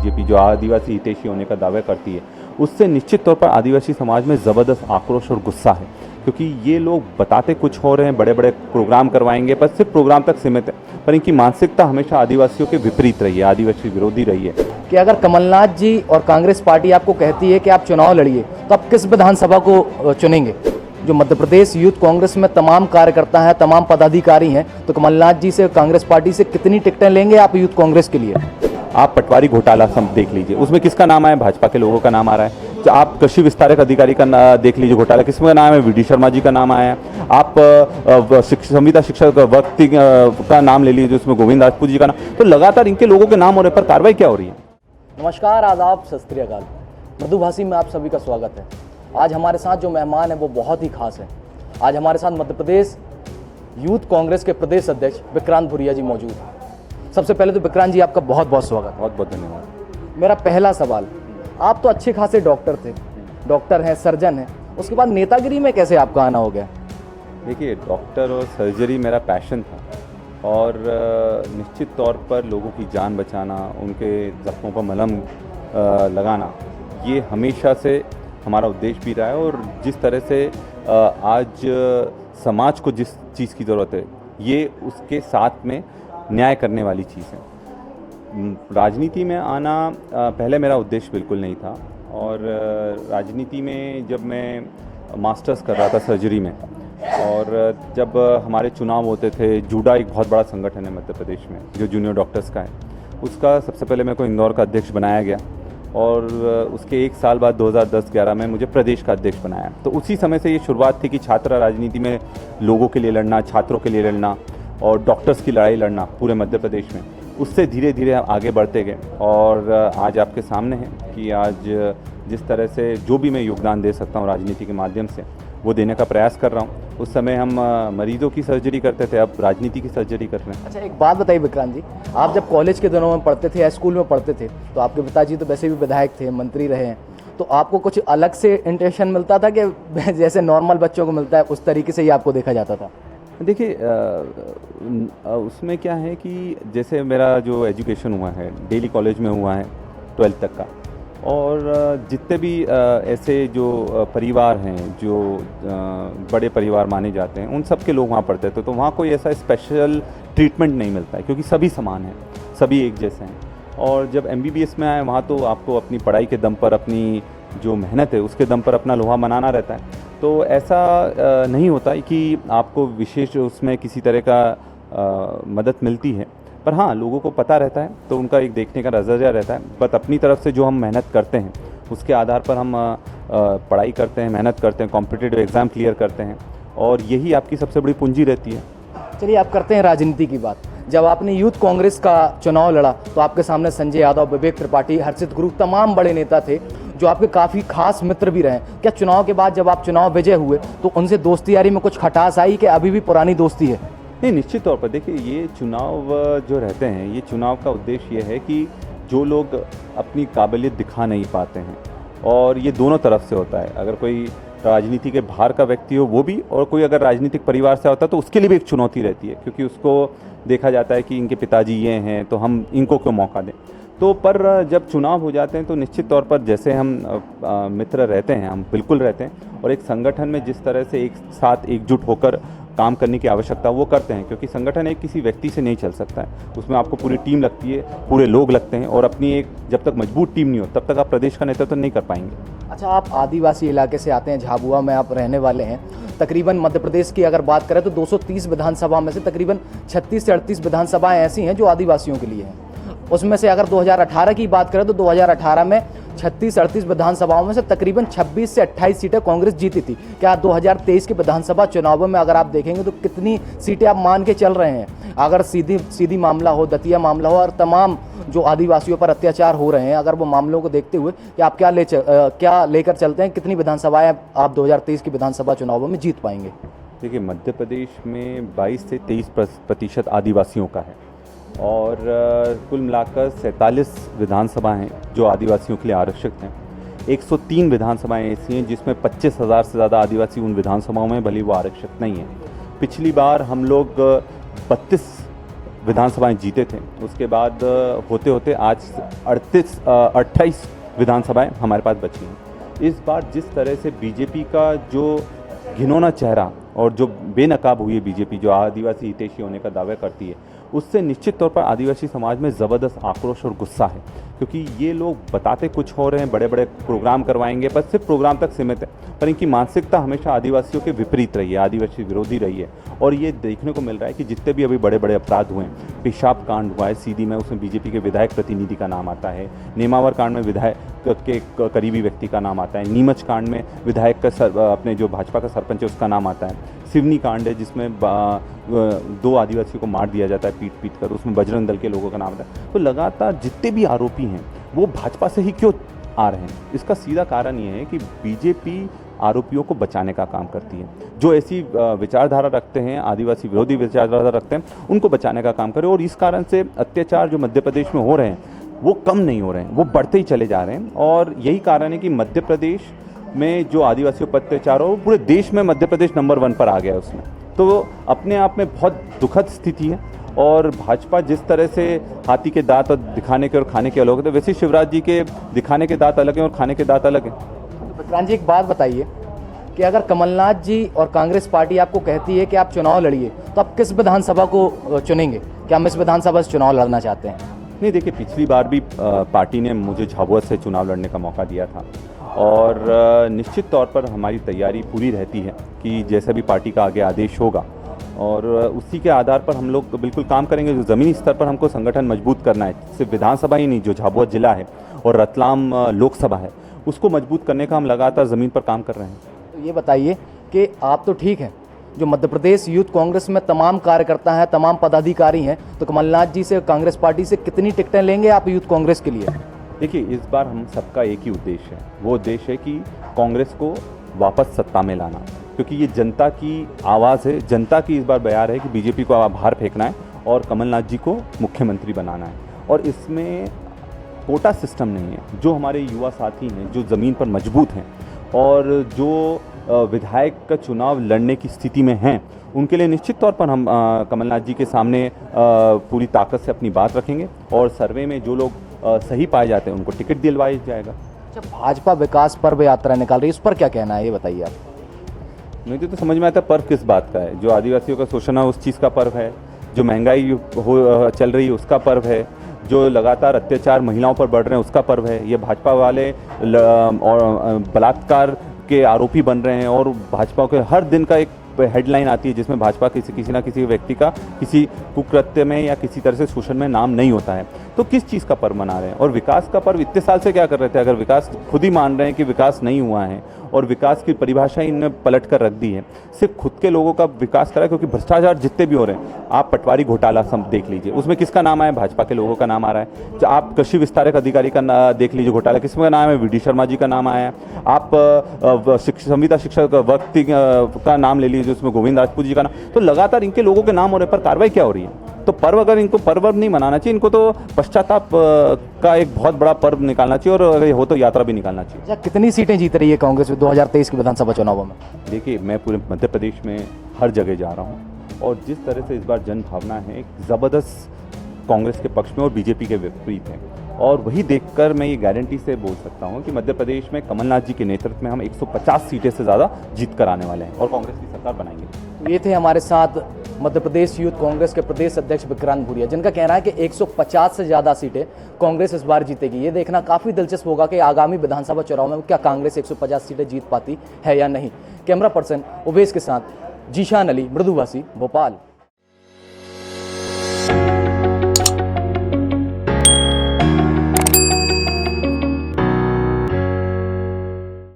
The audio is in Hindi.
बीजेपी जो आदिवासी हितैषी होने का दावा करती है, उससे निश्चित तौर पर आदिवासी समाज में ज़बरदस्त आक्रोश और गुस्सा है, क्योंकि ये लोग बताते कुछ हो रहे हैं, बड़े बड़े प्रोग्राम करवाएंगे, पर सिर्फ प्रोग्राम तक सीमित है, पर इनकी मानसिकता हमेशा आदिवासियों के विपरीत रही है, आदिवासी विरोधी रही है। कि अगर कमलनाथ जी और कांग्रेस पार्टी आपको कहती है कि आप चुनाव लड़िए, तो आप किस विधानसभा को चुनेंगे? जो मध्य प्रदेश यूथ कांग्रेस में तमाम कार्यकर्ता हैं, तमाम पदाधिकारी हैं, तो कमलनाथ जी से, कांग्रेस पार्टी से कितनी टिकटें लेंगे आप यूथ कांग्रेस के लिए? आप पटवारी घोटाला सब देख लीजिए, उसमें किसका नाम आया? भाजपा के लोगों का नाम आ रहा है। तो आप कृषि विस्तारक अधिकारी का देख लीजिए घोटाला, किसमें नाम है? वी.डी. शर्मा जी का नाम आया है। आप संविदा शिक्षक व्यक्ति का नाम ले लीजिए, उसमें गोविंद राजपूत जी का नाम। तो लगातार इनके लोगों के नाम होने पर कार्रवाई क्या हो रही है? नमस्कार, आदाब, सत श्री अकाल। मृदुभाषी में आप सभी का स्वागत है। आज हमारे साथ जो मेहमान है वो बहुत ही खास है। आज हमारे साथ मध्य प्रदेश यूथ कांग्रेस के प्रदेश अध्यक्ष विक्रांत भुरिया जी मौजूद हैं। सबसे पहले तो विक्रांत जी आपका बहुत बहुत स्वागत। बहुत बहुत धन्यवाद। मेरा पहला सवाल, आप तो अच्छे खासे डॉक्टर थे, डॉक्टर हैं, सर्जन हैं, उसके बाद नेतागिरी में कैसे आपका आना हो गया? देखिए, डॉक्टर और सर्जरी मेरा पैशन था और निश्चित तौर पर लोगों की जान बचाना, उनके जख्मों पर मलहम लगाना, ये हमेशा से हमारा उद्देश्य भी रहा है। और जिस तरह से आज समाज को जिस चीज़ की ज़रूरत है, ये उसके साथ में न्याय करने वाली चीज़ है। राजनीति में आना पहले मेरा उद्देश्य बिल्कुल नहीं था, और राजनीति में जब मैं मास्टर्स कर रहा था सर्जरी में, और जब हमारे चुनाव होते थे, जूडा एक बहुत बड़ा संगठन है मध्य प्रदेश में जो जूनियर डॉक्टर्स का है, उसका सबसे पहले मेरे को इंदौर का अध्यक्ष बनाया गया, और उसके एक साल बाद 2010-11 में मुझे प्रदेश का अध्यक्ष बनाया। तो उसी समय से ये शुरुआत थी कि छात्र राजनीति में लोगों के लिए लड़ना, छात्रों के लिए लड़ना और डॉक्टर्स की लड़ाई लड़ना पूरे मध्य प्रदेश में। उससे धीरे धीरे हम आगे बढ़ते गए, और आज आपके सामने है कि आज जिस तरह से जो भी मैं योगदान दे सकता हूँ राजनीति के माध्यम से, वो देने का प्रयास कर रहा हूँ। उस समय हम मरीजों की सर्जरी करते थे, अब राजनीति की सर्जरी कर रहे हैं। अच्छा, एक बात बताइए विक्रांत जी, आप जब कॉलेज के दिनों में पढ़ते थे या स्कूल में पढ़ते थे, तो आपके पिताजी तो वैसे भी विधायक थे, मंत्री रहे हैं, तो आपको कुछ अलग से इंटेंशन मिलता था कि जैसे नॉर्मल बच्चों को मिलता है उस तरीके से ही आपको देखा जाता था? देखिए, उसमें क्या है कि जैसे मेरा जो एजुकेशन हुआ है डेली कॉलेज में हुआ है 12th तक का, और जितने भी ऐसे जो परिवार हैं जो बड़े परिवार माने जाते हैं, उन सब के लोग वहाँ पढ़ते थे, तो वहाँ कोई ऐसा स्पेशल ट्रीटमेंट नहीं मिलता है, क्योंकि सभी समान हैं, सभी एक जैसे हैं। और जब MBBS में आए, वहाँ तो आपको अपनी पढ़ाई के दम पर, अपनी जो मेहनत है उसके दम पर अपना लोहा मनाना रहता है। तो ऐसा नहीं होता है कि आपको विशेष उसमें किसी तरह का मदद मिलती है, पर हाँ, लोगों को पता रहता है, तो उनका एक देखने का नज़रिया रहता है। बट अपनी तरफ से जो हम मेहनत करते हैं उसके आधार पर हम पढ़ाई करते हैं, मेहनत करते हैं, कॉम्पिटिटिव एग्ज़ाम क्लियर करते हैं, और यही आपकी सबसे बड़ी पूंजी रहती है। चलिए, आप करते हैं राजनीति की बात। जब आपने यूथ कांग्रेस का चुनाव लड़ा तो आपके सामने संजय यादव, विवेक त्रिपाठी, हर्षित गुरु, तमाम बड़े नेता थे जो आपके काफ़ी खास मित्र भी रहे। क्या चुनाव के बाद जब आप चुनाव विजय हुए तो उनसे दोस्ती यारी में कुछ खटास आई कि अभी भी पुरानी दोस्ती है? नहीं, निश्चित तौर पर देखिए, ये चुनाव जो रहते हैं, ये चुनाव का उद्देश्य ये है कि जो लोग अपनी काबिलियत दिखा नहीं पाते हैं, और ये दोनों तरफ से होता है, अगर कोई राजनीति के बाहर का व्यक्ति हो वो भी, और कोई अगर राजनीतिक परिवार से होता है तो उसके लिए भी एक चुनौती रहती है, क्योंकि उसको देखा जाता है कि इनके पिताजी ये हैं तो हम इनको क्यों मौका दें। तो पर जब चुनाव हो जाते हैं तो निश्चित तौर पर जैसे हम मित्र रहते हैं, हम बिल्कुल रहते हैं, और एक संगठन में जिस तरह से एक साथ एकजुट होकर काम करने की आवश्यकता वो करते हैं, क्योंकि संगठन एक किसी व्यक्ति से नहीं चल सकता है, उसमें आपको पूरी टीम लगती है, पूरे लोग लगते हैं, और अपनी एक जब तक मजबूत टीम नहीं हो तब तक आप प्रदेश का नेतृत्व नहीं कर पाएंगे। अच्छा, आप आदिवासी इलाके से आते हैं, झाबुआ में आप रहने वाले हैं। तकरीबन मध्य प्रदेश की अगर बात करें तो 230 विधानसभा में से तकरीबन 36 से 38 विधानसभाएं ऐसी हैं जो आदिवासियों के लिए हैं। उसमें से अगर 2018 की बात करें तो 2018 में 36-38 विधानसभाओं में से तकरीबन 26 से 28 सीटें कांग्रेस जीती थी। क्या 2023 के विधानसभा चुनावों में अगर आप देखेंगे तो कितनी सीटें आप मान के चल रहे हैं? अगर सीधी मामला हो, दतिया मामला हो, और तमाम जो आदिवासियों पर अत्याचार हो रहे हैं, अगर वो मामलों को देखते हुए कि आप क्या लेकर चलते हैं, कितनी विधानसभाएं आप 2023 की विधानसभा चुनावों में जीत पाएंगे? देखिए, मध्य प्रदेश में 22 से 23% आदिवासियों का है, और कुल मिलाकर 47 विधानसभाएं हैं जो आदिवासियों के लिए आरक्षित हैं। 103 विधानसभाएं ऐसी हैं जिसमें 25,000 से ज़्यादा आदिवासी उन विधानसभाओं में, भले वो आरक्षित नहीं है। पिछली बार हम लोग 32 विधानसभाएं जीते थे, उसके बाद होते होते आज 28 विधानसभाएं हमारे पास बची हैं। इस बार जिस तरह से बीजेपी का जो घिनौना चेहरा और जो बेनकाब हुई है बीजेपी, जो आदिवासी हितैषी होने का दावा करती है, उससे निश्चित तौर पर आदिवासी समाज में ज़बरदस्त आक्रोश और गुस्सा है, क्योंकि ये लोग बताते कुछ हो रहे हैं, बड़े बड़े प्रोग्राम करवाएंगे, पर सिर्फ प्रोग्राम तक सीमित है, पर इनकी मानसिकता हमेशा आदिवासियों के विपरीत रही है, आदिवासी विरोधी रही है। और ये देखने को मिल रहा है कि जितने भी अभी बड़े बड़े अपराध हुए हैं, पेशाब कांड हुआ है सीधी में, उसमें बीजेपी के विधायक प्रतिनिधि का नाम आता है, नेमावर कांड में विधायक के करीबी व्यक्ति का नाम आता है, नीमच कांड में विधायक का अपने जो भाजपा का सरपंच है उसका नाम आता है, सिवनी कांड है जिसमें 2 आदिवासियों को मार दिया जाता है पीट पीट कर, उसमें बजरंग दल के लोगों का नाम आता है। तो लगातार जितने भी आरोपी हैं वो भाजपा से ही क्यों आ रहे हैं? इसका सीधा कारण ये है कि बीजेपी आरोपियों को बचाने का काम करती है। जो ऐसी विचारधारा रखते हैं, आदिवासी विरोधी विचारधारा रखते हैं, उनको बचाने का काम करे। और इस कारण से अत्याचार जो मध्य प्रदेश में हो रहे हैं वो कम नहीं हो रहे हैं, वो बढ़ते ही चले जा रहे हैं। और यही कारण है कि मध्य प्रदेश में जो आदिवासियों पर अत्याचार हो, पूरे देश में मध्य प्रदेश नंबर 1 पर आ गया है उसमें। तो अपने आप में बहुत दुखद स्थिति है। और भाजपा जिस तरह से हाथी के दांत और दिखाने के और खाने के अलग है, तो वैसे शिवराज जी के दिखाने के दांत अलग हैं और खाने के दांत अलग हैं। विक्रांत जी, एक बात बताइए कि अगर कमलनाथ जी और कांग्रेस पार्टी आपको कहती है कि आप चुनाव लड़िए, तो आप किस विधानसभा को चुनेंगे? क्या हम इस विधानसभा से चुनाव लड़ना चाहते हैं? नहीं, देखिए, पिछली बार भी पार्टी ने मुझे झाबुआ से चुनाव लड़ने का मौका दिया था और निश्चित तौर पर हमारी तैयारी पूरी रहती है कि जैसा भी पार्टी का आगे आदेश होगा और उसी के आधार पर हम लोग बिल्कुल काम करेंगे। जो ज़मीनी स्तर पर हमको संगठन मजबूत करना है, सिर्फ विधानसभा ही नहीं, जो झाबुआ जिला है और रतलाम लोकसभा है, उसको मजबूत करने का हम लगातार ज़मीन पर काम कर रहे हैं। तो ये बताइए कि आप तो ठीक हैं, जो मध्य प्रदेश यूथ कांग्रेस में तमाम कार्यकर्ता हैं, तमाम पदाधिकारी हैं, तो कमलनाथ जी से, कांग्रेस पार्टी से कितनी टिकटें लेंगे आप यूथ कांग्रेस के लिए? देखिए, इस बार हम सबका एक ही उद्देश्य है, वो उद्देश्य है कि कांग्रेस को वापस सत्ता में लाना, क्योंकि ये जनता की आवाज़ है, जनता की इस बार बयार है कि बीजेपी को बाहर फेंकना है और कमलनाथ जी को मुख्यमंत्री बनाना है। और इसमें कोटा सिस्टम नहीं है। जो हमारे युवा साथी हैं, जो ज़मीन पर मजबूत हैं और जो विधायक का चुनाव लड़ने की स्थिति में हैं, उनके लिए निश्चित तौर पर हम कमलनाथ जी के सामने पूरी ताकत से अपनी बात रखेंगे और सर्वे में जो लोग सही पाए जाते हैं उनको टिकट दिलवाया जाएगा। अच्छा, भाजपा विकास पर्व यात्रा निकाल रही है, उस पर क्या कहना है, ये बताइए आप। मुझे तो समझ में आता है पर्व किस बात का है। जो आदिवासियों का शोषण है उस चीज़ का पर्व है, जो महंगाई चल रही है उसका पर्व है, जो लगातार अत्याचार महिलाओं पर बढ़ रहे हैं उसका पर्व है। ये भाजपा वाले बलात्कार के आरोपी बन रहे हैं और भाजपा के हर दिन का एक हेडलाइन आती है जिसमें भाजपा किसी ना किसी व्यक्ति का किसी कुकृत्य में या किसी तरह से शोषण में नाम नहीं होता है। तो किस चीज़ का पर्व मना रहे हैं? और विकास का पर्व इतने साल से क्या कर रहे थे? अगर विकास खुद ही मान रहे हैं कि विकास नहीं हुआ है और विकास की परिभाषा इनने पलट कर रख दी है, सिर्फ खुद के लोगों का विकास करा, क्योंकि भ्रष्टाचार जितने भी हो रहे हैं, आप पटवारी घोटाला सब देख लीजिए, उसमें किसका नाम आया? भाजपा के लोगों का नाम आ रहा है। आप कृषि विस्तारक अधिकारी का देख लीजिए घोटाला, किसका नाम है? वीडी शर्मा जी का नाम आया। आप संविदा शिक्षक व्यक्ति का नाम ले लीजिए, उसमें गोविंद राजपूत जी का नाम। तो लगातार इनके लोगों के नाम हो रहे हैं, पर कार्रवाई क्या हो रही है? तो पर्व, अगर इनको पर्व नहीं मनाना चाहिए, इनको तो पश्चाताप का एक बहुत बड़ा पर्व निकालना चाहिए और अगर हो तो यात्रा भी निकालना चाहिए। कितनी सीटें जीत रही है कांग्रेस 2023 के विधानसभा चुनावों में? देखिए, मैं पूरे मध्य प्रदेश में हर जगह जा रहा हूँ और जिस तरह से इस बार जन भावना है ज़बरदस्त कांग्रेस के पक्ष में और बीजेपी के विपरीत है, और वही देखकर मैं ये गारंटी से बोल सकता हूँ कि मध्य प्रदेश में कमलनाथ जी के नेतृत्व में हम 150 सीटें से ज़्यादा जीत कर आने वाले हैं और कांग्रेस की सरकार बनाएंगे। तो ये थे हमारे साथ मध्य प्रदेश यूथ कांग्रेस के प्रदेश अध्यक्ष विक्रांत भूरिया, जिनका कहना है कि 150 से ज़्यादा सीटें कांग्रेस इस बार जीतेगी। ये देखना काफ़ी दिलचस्प होगा कि आगामी विधानसभा चुनाव में क्या कांग्रेस 150 सीटें जीत पाती है या नहीं। कैमरा पर्सन उवेश के साथ जीशान अली, मृदुभाषी, भोपाल।